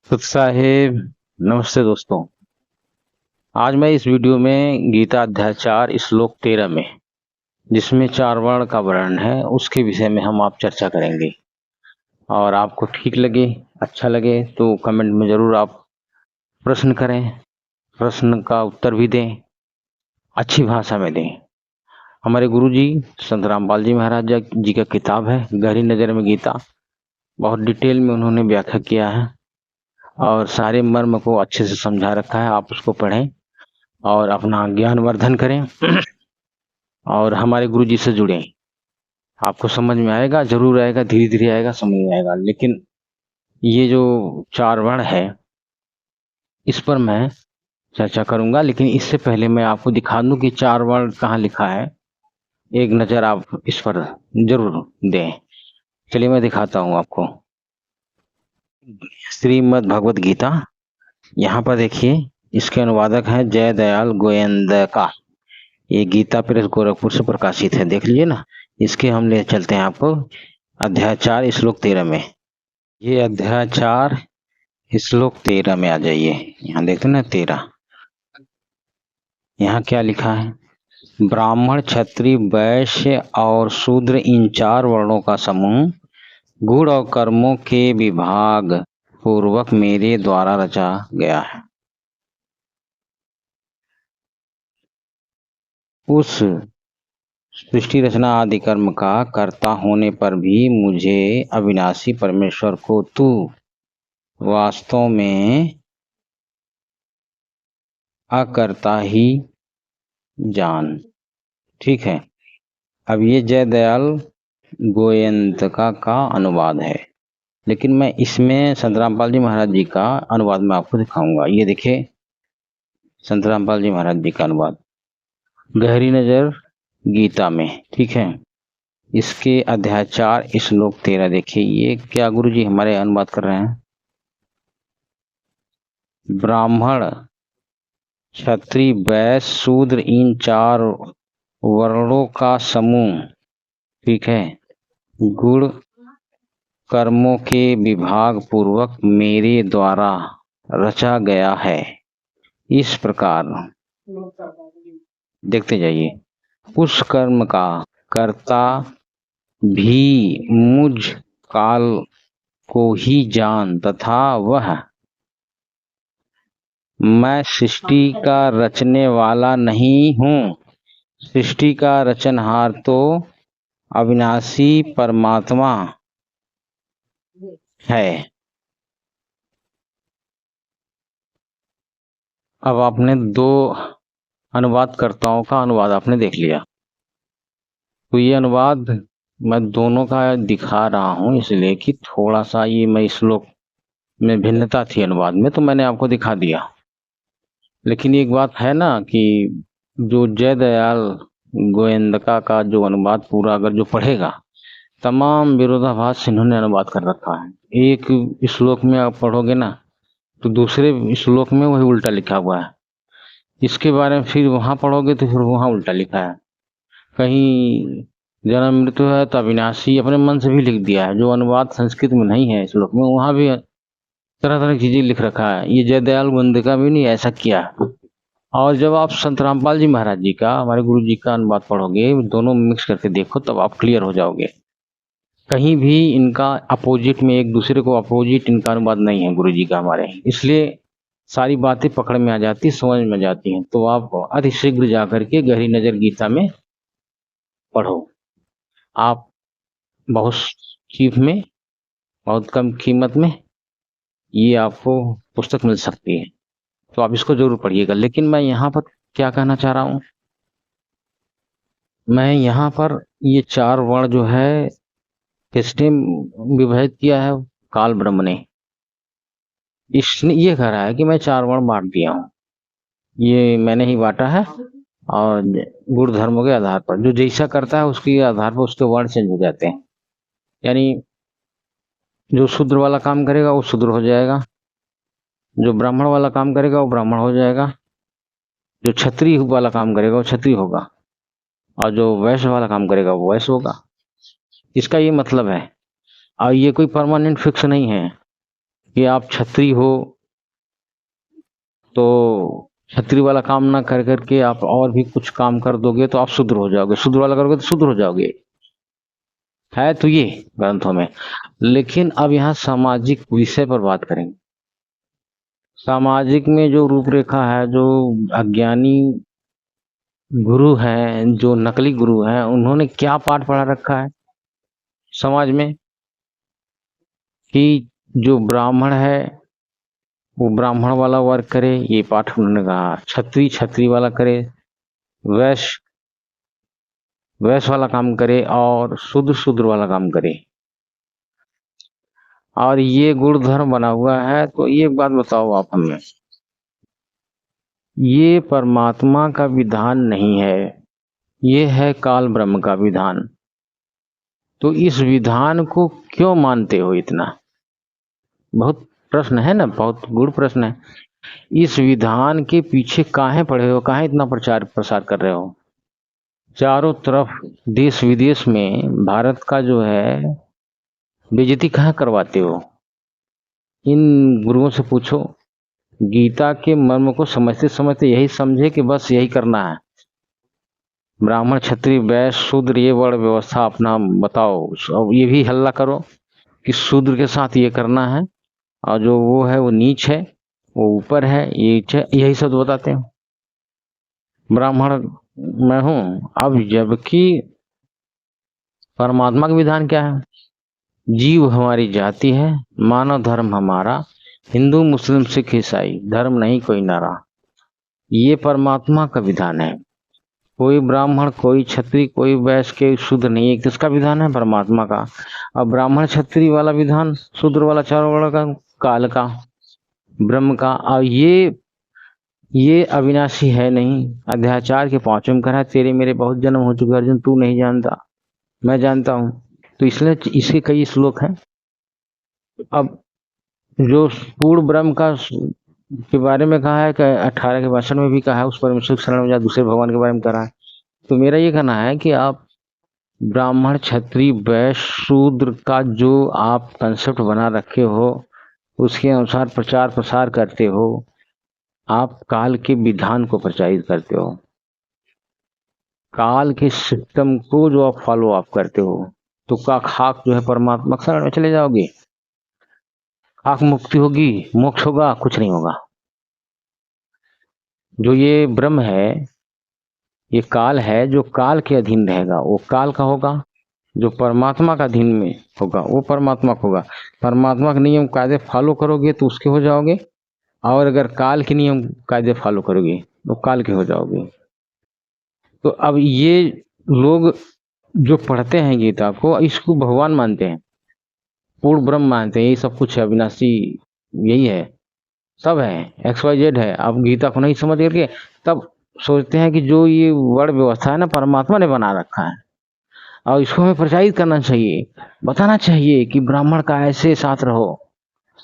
सुख साहेब नमस्ते दोस्तों। आज मैं इस वीडियो में गीता अध्याय 4 श्लोक 13 में जिसमें चार वर्ण का वर्णन है उसके विषय में हम आप चर्चा करेंगे। और आपको ठीक लगे, अच्छा लगे तो कमेंट में जरूर आप प्रश्न करें, प्रश्न का उत्तर भी दें, अच्छी भाषा में दें। हमारे गुरुजी संत रामपाल जी महाराज जी का किताब है गहरी नजर में गीता। बहुत डिटेल में उन्होंने व्याख्या किया है और सारे मर्म को अच्छे से समझा रखा है। आप उसको पढ़ें और अपना ज्ञान वर्धन करें और हमारे गुरु जी से जुड़ें। आपको समझ में आएगा, जरूर आएगा, धीरे धीरे आएगा, समझ में आएगा। लेकिन ये जो चार वर्ण है इस पर मैं चर्चा करूंगा, लेकिन इससे पहले मैं आपको दिखा दूं कि चार वर्ण कहाँ लिखा है। एक नजर आप इस पर जरूर दें। चलिए मैं दिखाता हूं आपको। श्रीमद् भगवत गीता, यहाँ पर देखिए इसके अनुवादक हैं जय दयाल गोयंदका। ये गीता प्रेस गोरखपुर से प्रकाशित है, देख लीजिए ना। इसके हम ले चलते हैं आपको अध्याय 4 श्लोक 13 में। ये अध्याय 4 श्लोक 13 में आ जाइए। यहाँ देखते ना 13, यहाँ क्या लिखा है। ब्राह्मण क्षत्रिय वैश्य और शूद्र इन चार वर्णों का समूह गुण और कर्मों के विभाग पूर्वक मेरे द्वारा रचा गया है। उस सृष्टि रचना आदि कर्म का कर्ता होने पर भी मुझे अविनाशी परमेश्वर को तू वास्तव में अकर्ता ही जान। ठीक है। अब ये जय दयाल गोयंतका का अनुवाद है, लेकिन मैं इसमें संत रामपाल जी महाराज जी का अनुवाद में आपको दिखाऊंगा। ये देखिए संत रामपाल जी महाराज जी का अनुवाद गहरी नजर गीता में। ठीक है। इसके अध्याय 4 श्लोक 13 देखिए। ये क्या गुरु जी हमारे अनुवाद कर रहे हैं। ब्राह्मण क्षत्रिय वैश्य शूद्र इन चार वर्णों का समूह, ठीक है, गुण कर्मों के विभाग पूर्वक मेरे द्वारा रचा गया है। इस प्रकार देखते जाइए, उस कर्म का कर्ता भी मुझ काल को ही जान तथा वह मैं सृष्टि का रचने वाला नहीं हूँ। सृष्टि का रचनहार तो अविनाशी परमात्मा है। अब आपने दो अनुवादकर्ताओं का अनुवाद आपने देख लिया, तो ये अनुवाद मैं दोनों का दिखा रहा हूँ इसलिए कि थोड़ा सा ये मैं श्लोक में भिन्नता थी अनुवाद में, तो मैंने आपको दिखा दिया। लेकिन एक बात है ना कि जो जय दयाल गोयंदका का जो अनुवाद पूरा अगर जो पढ़ेगा, तमाम विरोधाभास इन्होंने अनुवाद कर रखा है। एक श्लोक में आप पढ़ोगे ना तो दूसरे श्लोक में वही उल्टा लिखा हुआ है। इसके बारे में फिर वहां पढ़ोगे तो फिर वहां उल्टा लिखा है। कहीं जन्म मृत्यु है तो अविनाशी अपने मन से भी लिख दिया है। जो अनुवाद संस्कृत में नहीं है श्लोक में, वहां भी तरह तरह की चीजें लिख रखा है। ये जयदयाल गोयंदका भी नहीं ऐसा किया। और जब आप संत रामपाल जी महाराज जी का, हमारे गुरु जी का अनुवाद पढ़ोगे, दोनों मिक्स करके देखो तब आप क्लियर हो जाओगे। कहीं भी इनका अपोजिट में, एक दूसरे को अपोजिट इनका अनुवाद नहीं है गुरु जी का हमारे, इसलिए सारी बातें पकड़ में आ जाती, समझ में जाती हैं। तो आप अति शीघ्र जाकर के गहरी नजर गीता में पढ़ो। आप बहुत चीप में, बहुत कम कीमत में ये आपको पुस्तक मिल सकती है, तो आप इसको जरूर पढ़िएगा। लेकिन मैं यहाँ पर क्या कहना चाह रहा हूँ, मैं यहाँ पर ये चार वर्ण जो है किसने विभाजित किया है, काल ब्रह्म ने। इसने ये कह रहा है कि मैं चार वर्ण बांट दिया हूँ, ये मैंने ही बांटा है। और गुण धर्मों के आधार पर जो जैसा करता है उसके आधार पर उसके वर्ण चेंज हो जाते हैं। यानी जो शूद्र वाला काम करेगा वो शूद्र हो जाएगा, जो ब्राह्मण वाला काम करेगा वो ब्राह्मण हो जाएगा, जो क्षत्रिय वाला काम करेगा वो क्षत्रिय होगा, और जो वैश्य वाला काम करेगा वो वैश्य होगा। इसका ये मतलब है। और ये कोई परमानेंट फिक्स नहीं है कि आप क्षत्रिय हो तो क्षत्रिय वाला काम ना कर करके आप और भी कुछ काम कर दोगे तो आप शूद्र हो जाओगे, शूद्र वाला करोगे तो शूद्र हो जाओगे, है तो ये ग्रंथों में। लेकिन अब यहाँ सामाजिक विषय पर बात करेंगे। सामाजिक में जो रूपरेखा है, जो अज्ञानी गुरु हैं, जो नकली गुरु हैं, उन्होंने क्या पाठ पढ़ा रखा है समाज में कि जो ब्राह्मण है वो ब्राह्मण वाला वर्क करे, ये पाठ उन्होंने कहा। क्षत्रिय क्षत्रिय वाला करे, वैश्य वैश्य वाला काम करे, और शूद्र शूद्र वाला काम करे। और ये गुण धर्म बना हुआ है। तो ये बात बताओ आप हमें, ये परमात्मा का विधान नहीं है, ये है काल ब्रह्म का विधान। तो इस विधान को क्यों मानते हो इतना? बहुत प्रश्न है ना, बहुत गुड़ प्रश्न है। इस विधान के पीछे काहे पड़े हो, काहे इतना प्रचार प्रसार कर रहे हो? चारों तरफ देश विदेश में भारत का जो है बेइज्जती कहाँ करवाते हो? इन गुरुओं से पूछो, गीता के मर्म को समझते समझते यही समझे कि बस यही करना है, ब्राह्मण क्षत्रिय वैश्य शूद्र ये वर्ण व्यवस्था अपना बताओ। अब ये भी हल्ला करो कि शूद्र के साथ ये करना है, और जो वो है वो नीच है, वो ऊपर है, ये यही शब्द बताते हैं। ब्राह्मण मैं हूं, अब जबकि परमात्मा का विधान क्या है? जीव हमारी जाति है, मानव धर्म हमारा, हिंदू मुस्लिम सिख ईसाई धर्म नहीं कोई नारा, ये परमात्मा का विधान है। कोई ब्राह्मण कोई क्षत्रिय कोई वैश्य के शूद्र नहीं है, किसका विधान है? परमात्मा का। अब ब्राह्मण क्षत्रिय वाला विधान, शूद्र वाला चारों वाला का, काल का, ब्रह्म का। और ये अविनाशी है नहीं। अध्याचार के पांचवें में कहा, तेरे मेरे बहुत जन्म हो चुके अर्जुन, तू नहीं जानता मैं जानता हूं। तो इसलिए इसके कई श्लोक हैं। अब जो पूर्ण ब्रह्म का के बारे में कहा है कि 18 के भाषण में भी कहा है, उस परमेश्वर की शरण में जा, दूसरे भगवान के बारे में कहा है। तो मेरा ये कहना है कि आप ब्राह्मण क्षत्रिय वैश्य शूद्र का जो आप कंसेप्ट बना रखे हो, उसके अनुसार प्रचार प्रसार करते हो, आप काल के विधान को प्रचारित करते हो, काल के सिस्टम को जो आप फॉलो अप करते हो। तो का खाक जो है परमात्मा शरण में चले जाओगे, खाक मुक्ति होगी, मोक्ष होगा, कुछ नहीं होगा। जो ये ब्रह्म है, ये काल है, जो काल के अधीन रहेगा वो काल का होगा, जो परमात्मा का अधीन में होगा वो परमात्मा का होगा। परमात्मा के नियम कायदे फॉलो करोगे तो उसके हो जाओगे, और अगर काल के नियम कायदे फॉलो करोगे तो काल के हो जाओगे। तो अब ये लोग जो पढ़ते हैं गीता को, इसको भगवान मानते हैं, पूर्ण ब्रह्म मानते हैं, यही सब कुछ है, अविनाशी यही है, सब है, XYZ है। अब गीता को नहीं समझ करके तब सोचते हैं कि जो ये वर्ण व्यवस्था है ना, परमात्मा ने बना रखा है, और इसको हमें प्रचारित करना चाहिए, बताना चाहिए कि ब्राह्मण का ऐसे साथ रहो,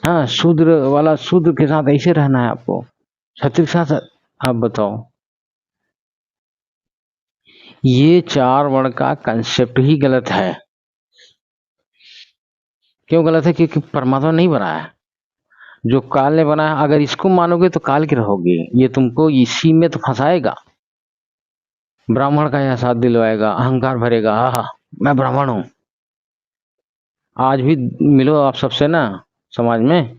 हाँ शूद्र वाला शूद्र के साथ ऐसे रहना है आपको, क्षत्रिय के साथ। आप बताओ, ये चार वर्ण का कंसेप्ट ही गलत है। क्यों गलत है? क्योंकि परमात्मा नहीं बनाया, जो काल ने बनाया। अगर इसको मानोगे तो काल के रहोगे, ये तुमको इसी में तो फंसाएगा, ब्राह्मण का एहसास दिलवाएगा, अहंकार भरेगा, हाँ मैं ब्राह्मण हूं। आज भी मिलो आप सबसे ना समाज में,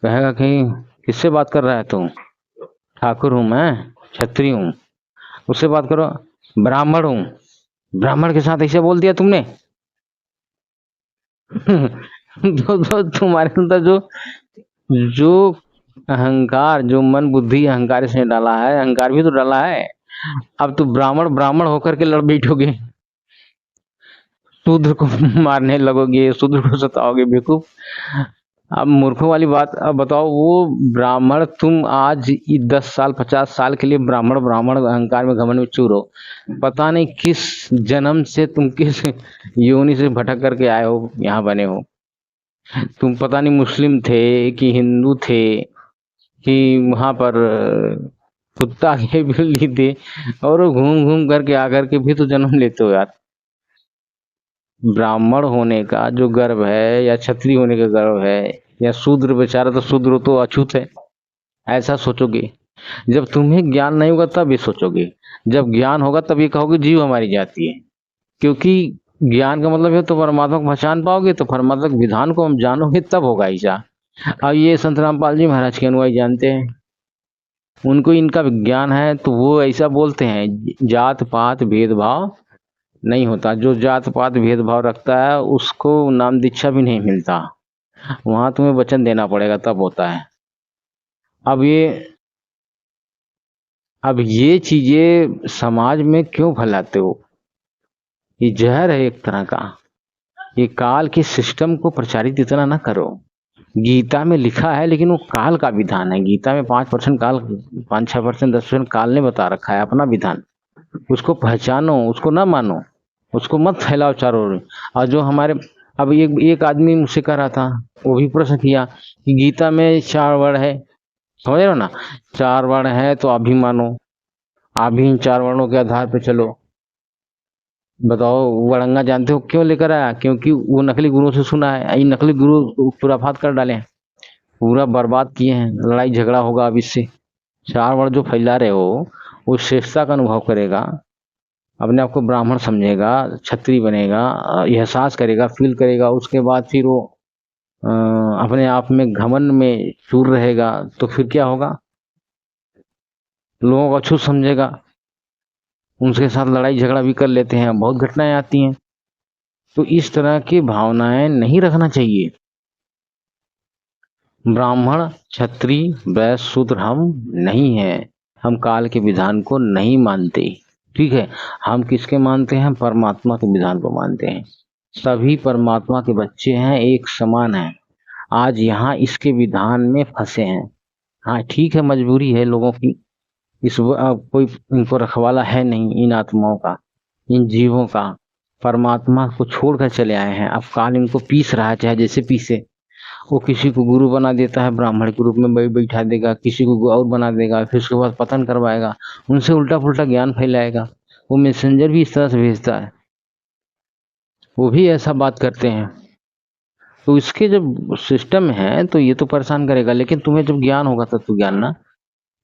कहेगा कि किससे बात कर रहा है तू? ठाकुर हूं मैं, क्षत्रिय हूं। उससे बात करो, ब्राह्मण हूं, ब्राह्मण के साथ ऐसे बोल दिया तुमने। तो तुम्हारे अंदर जो जो अहंकार, जो मन बुद्धि अहंकार इसने डाला है, अहंकार भी तो डाला है। अब तो ब्राह्मण ब्राह्मण होकर के लड़ बैठोगे, शूद्र को मारने लगोगे, शूद्र को सताओगे, बेवकूफ। अब मूर्खों वाली बात। अब बताओ, वो ब्राह्मण तुम आज 10 साल 50 साल के लिए ब्राह्मण ब्राह्मण अहंकार में घमंड में चूर हो, पता नहीं किस जन्म से तुम किस योनि से भटक करके आए हो, यहाँ बने हो। तुम पता नहीं मुस्लिम थे कि हिंदू थे कि वहां पर कुत्ता के बिल्ली थे, और घूम घूम करके आकर के भी तो जन्म लेते हो यार। ब्राह्मण होने का जो गर्व है या क्षत्रिय होने का गर्व है, या शूद्र बेचारा, तो शूद्र तो अछूत है, ऐसा सोचोगे। जब तुम्हें ज्ञान नहीं होगा तब ये सोचोगे, जब ज्ञान होगा तब ये कहोगे जीव हमारी जाति है। क्योंकि ज्ञान का मतलब है तो परमात्मा को पहचान पाओगे, तो परमात्मा के विधान को हम जानोगे तब होगा ऐसा। अब ये संत रामपाल जी महाराज के अनुयायी जानते हैं, उनको इनका विज्ञान है, तो वो ऐसा बोलते हैं जात पात भेदभाव नहीं होता। जो जात पात भेदभाव रखता है उसको नाम दीक्षा भी नहीं मिलता, वहां तुम्हें वचन देना पड़ेगा तब होता है। अब ये चीजें समाज में क्यों फैलाते हो? ये जहर है एक तरह का। ये काल के सिस्टम को प्रचारित इतना ना करो। गीता में लिखा है, लेकिन वो काल का विधान है। गीता में 5% काल, 5-6%, 10% काल ने बता रखा है अपना विधान। उसको पहचानो, उसको ना मानो, उसको मत फैलाओ चारों ओर। और जो हमारे, अब एक आदमी मुझसे कह रहा था, वो भी प्रश्न किया कि गीता में 4 वर्ण है, समझ रहे हो ना, 4 वर्ण है तो आप भी मानो, आप भी इन 4 वर्णों के आधार पर चलो। बताओ, वड़ंगा जानते हो क्यों लेकर आया? क्योंकि वो नकली गुरुओं से सुना है। ये नकली गुरु खुराफात कर डाले हैं, पूरा बर्बाद किए हैं। लड़ाई झगड़ा होगा अब इससे। 4 वर्ण जो फैला रहे हो, वो श्रेष्ठता का अनुभव करेगा, अपने आप को ब्राह्मण समझेगा, क्षत्रिय बनेगा, एहसास करेगा, फील करेगा। उसके बाद फिर वो अपने आप में घमंड में चूर रहेगा, तो फिर क्या होगा? लोगों को अछूत समझेगा, उनके साथ लड़ाई झगड़ा भी कर लेते हैं, बहुत घटनाएं आती हैं। तो इस तरह की भावनाएं नहीं रखना चाहिए। ब्राह्मण क्षत्रिय वैश्य शूद्र हम नहीं हैं, हम काल के विधान को नहीं मानते, ठीक है। हम किसके मानते हैं? परमात्मा के विधान को मानते हैं। सभी परमात्मा के बच्चे हैं, एक समान हैं। आज यहाँ इसके विधान में फंसे हैं। हाँ ठीक है, मजबूरी है लोगों की, कोई इनको रखवाला है नहीं, इन आत्माओं का, इन जीवों का। परमात्मा को छोड़कर चले आए हैं, अब काल इनको पीस रहा है, चाहे जैसे पीसे। वो किसी को गुरु बना देता है, ब्राह्मण के रूप में बैठा देगा, किसी को और बना देगा, फिर उसके बाद पतन करवाएगा, उनसे उल्टा पुल्टा ज्ञान फैलाएगा। वो मैसेंजर भी इस तरह से भेजता है, वो भी ऐसा बात करते हैं। तो इसके जब सिस्टम है तो ये तो परेशान करेगा, लेकिन तुम्हें जब ज्ञान होगा तत्व ज्ञान ना।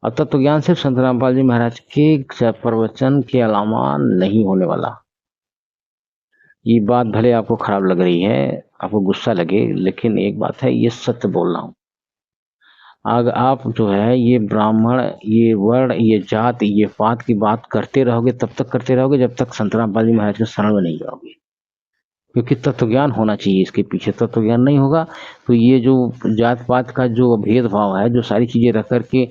और तत्व ज्ञान सिर्फ संत रामपाल जी महाराज के प्रवचन के अलावा नहीं होने वाला। ये बात भले आपको खराब लग रही है, आपको गुस्सा लगे, लेकिन एक बात है, ये सत्य बोल रहा हूँ। अगर आप जो है ये ब्राह्मण, ये वर्ण, ये जात, ये पात की बात करते रहोगे, तब तक करते रहोगे जब तक संत रामपाल जी महाराज के शरण में नहीं जाओगे। क्योंकि तत्व ज्ञान होना चाहिए इसके पीछे। तत्व ज्ञान नहीं होगा तो ये जो जात पात का जो भेदभाव है, जो सारी चीजें रख करके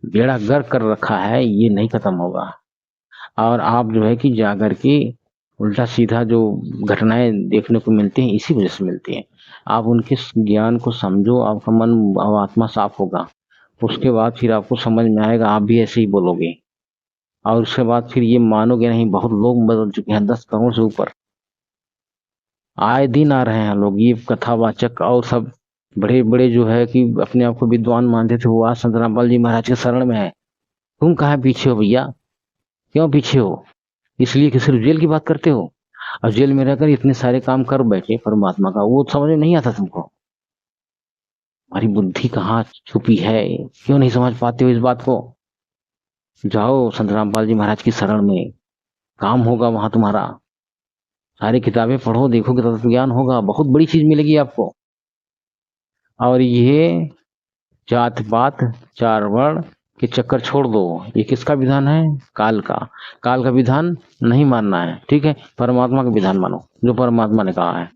बेड़ा गर्क कर रखा है, ये नहीं खत्म होगा। और आप जो है कि जाकर के उल्टा सीधा जो घटनाएं देखने को मिलती हैं, इसी वजह से मिलती हैं। आप उनके ज्ञान को समझो, आपका मन और आत्मा साफ होगा। उसके बाद फिर आपको समझ में आएगा, आप भी ऐसे ही बोलोगे। और उसके बाद फिर ये मानोगे नहीं, बहुत लोग बदल चुके हैं, 10 करोड़ से ऊपर आए दिन आ रहे हैं लोग, ये कथावाचक और सब बड़े बड़े जो है कि अपने आप को विद्वान मानते थे, वो आज संत रामपाल जी महाराज के शरण में है। तुम कहाँ पीछे हो भैया? क्यों पीछे हो? इसलिए कि सिर्फ जेल की बात करते हो, और जेल में रहकर इतने सारे काम कर बैठे परमात्मा का, वो समझ में नहीं आता तुमको। हमारी बुद्धि कहाँ छुपी है, क्यों नहीं समझ पाते हो इस बात को? जाओ संत रामपाल जी महाराज की शरण में, काम होगा वहां तुम्हारा। सारी किताबें पढ़ो, देखोगे तत्व ज्ञान होगा, बहुत बड़ी चीज मिलेगी आपको। और ये जात पात 4 वर्ण के चक्कर छोड़ दो। ये किसका विधान है? काल का। काल का विधान नहीं मानना है, ठीक है। परमात्मा का विधान मानो, जो परमात्मा ने कहा है,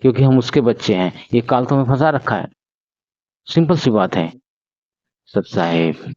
क्योंकि हम उसके बच्चे हैं। ये काल तो हमें फंसा रखा है, सिंपल सी बात है। सत साहेब।